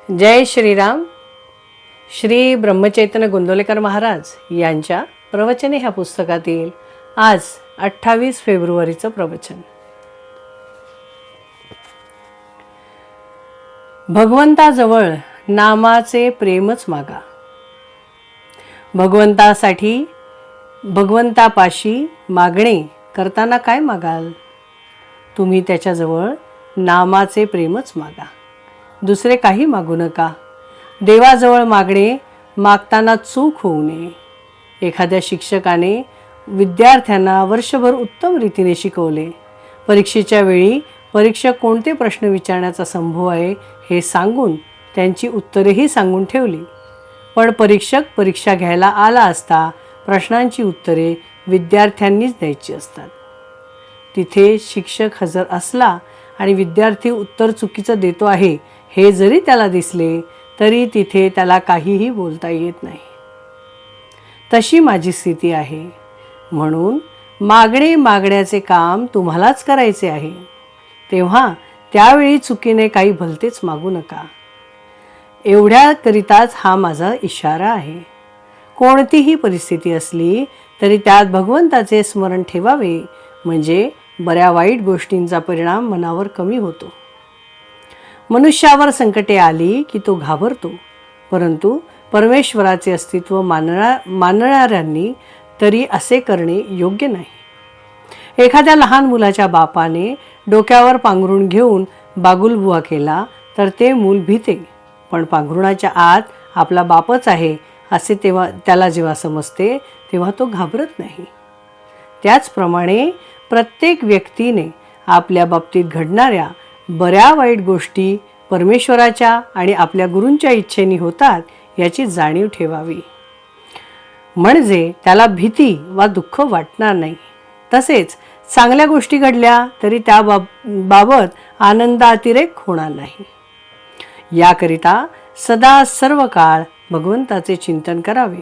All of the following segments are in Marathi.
जय श्रीराम. श्री ब्रह्मचैतन्य गोंदवलेकर महाराज यांच्या प्रवचने ह्या पुस्तकातील आज 28 फेब्रुवारीचं प्रवचन. भगवंताजवळ नामाचे प्रेमच मागा. भगवंतासाठी भगवंतापाशी मागणे करताना काय मागाल? तुम्ही त्याच्याजवळ नामाचे प्रेमच मागा, दुसरे काही मागू नका. देवाजवळ मागणे मागताना चूक होऊ नये. एखाद्या शिक्षकाने विद्यार्थ्यांना वर्षभर उत्तम रीतीने शिकवले. परीक्षेच्या वेळी परीक्षक कोणते प्रश्न विचारण्याचा संभव आहे हे सांगून त्यांची उत्तरेही सांगून ठेवली. पण परीक्षक परीक्षा घ्यायला आला असता प्रश्नांची उत्तरे विद्यार्थ्यांनीच द्यायची असतात. तिथे शिक्षक हजर असला आणि विद्यार्थी उत्तर चुकीचं देतो आहे हे जरी त्याला दिसले तरी तिथे त्याला काहीही बोलता येत नाही. तशी माझी स्थिती आहे. म्हणून मागण्याचे काम तुम्हालाच करायचे आहे. तेव्हा त्यावेळी चुकीने काही भलतेच मागू नका. एवढ्याकरिताच हा माझा इशारा आहे. कोणतीही परिस्थिती असली तरी त्यात भगवंताचे स्मरण ठेवावे, म्हणजे बऱ्या वाईट गोष्टींचा परिणाम मनावर कमी होतो. मनुष्यावर संकटे आली की तो घाबरतो, परंतु परमेश्वराचे अस्तित्व मानणाऱ्यांनी तरी असे करणे योग्य नाही. एखाद्या लहान मुलाच्या बापाने डोक्यावर पांघरुण घेऊन बागुलबुवा केला तर ते मूल भीते, पण पांघरुणाच्या आत आपला बापच आहे असे त्याला जेव्हा समजते तेव्हा तो घाबरत नाही. त्याचप्रमाणे प्रत्येक व्यक्तीने आपल्या बाबतीत घडणाऱ्या बऱ्या वाईट गोष्टी परमेश्वराच्या आणि आपल्या गुरूंच्या इच्छेने होतात याची जाणीव ठेवावी, म्हणजे त्याला भीती वा दुःख वाटणार नाही. तसेच चांगल्या गोष्टी घडल्या तरी त्या बाबत आनंदातिरेक होणार नाही. याकरिता सदा सर्व काळ भगवंताचे चिंतन करावे.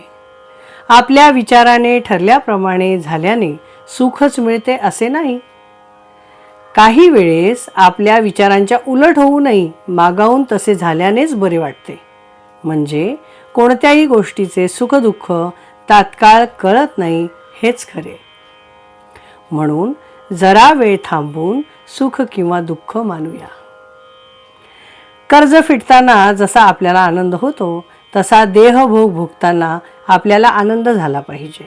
आपल्या विचाराने ठरल्याप्रमाणे झाल्याने सुखच मिळते असे नाही. काही वेळेस आपल्या विचारांच्या उलट होऊनही मागाहून तसे झाल्यानेच बरे वाटते. म्हणजे कोणत्याही गोष्टीचे सुखदुःख तात्काळ कळत नाही हेच खरे. म्हणून जरा वेळ थांबून सुख किंवा दुःख मानूया. कर्ज फिटताना जसा आपल्याला आनंद होतो तसा देहभोग भोगताना आपल्याला आनंद झाला पाहिजे.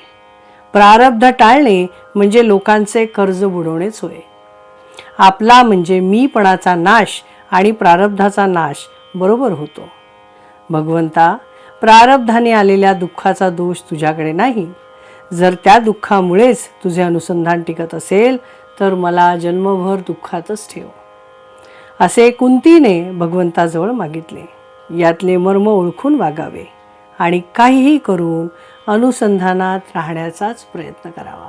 प्रारब्ध टाळणे म्हणजे लोकांचे कर्ज बुडवणेच होय. आपला म्हणजे मीपणाचा नाश आणि प्रारब्धाचा नाश बरोबर होतो. भगवंता, प्रारब्धाने आलेल्या दुःखाचा दोष तुझ्याकडे नाही. जर त्या दुःखामुळेच तुझे अनुसंधान टिकत असेल तर मला जन्मभर दुःखातच ठेव, असे कुंतीने भगवंताजवळ मागितले. यातले मर्म ओळखून वागावे आणि काहीही करून अनुसंधानात राहण्याचाच प्रयत्न करावा.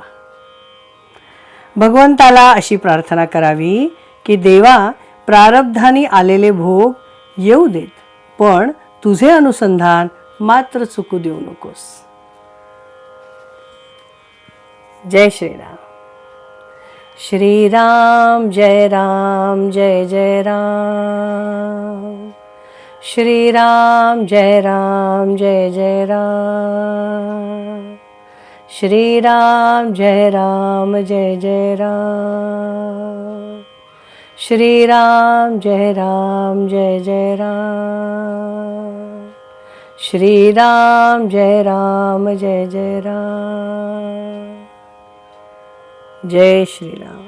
भगवंताला अशी प्रार्थना करावी की देवा, प्रारब्धाने आलेले भोग येऊ देत, पण तुझे अनुसंधान मात्र चुकू देऊ नकोस. जय श्रीराम. श्रीराम जय राम जय जय राम. श्रीराम जय राम जय जय राम. श्रीराम जय राम जय जय राम. श्रीराम जय राम जय जय राम. श्रीराम जय राम जय जय राम. जय श्रीराम.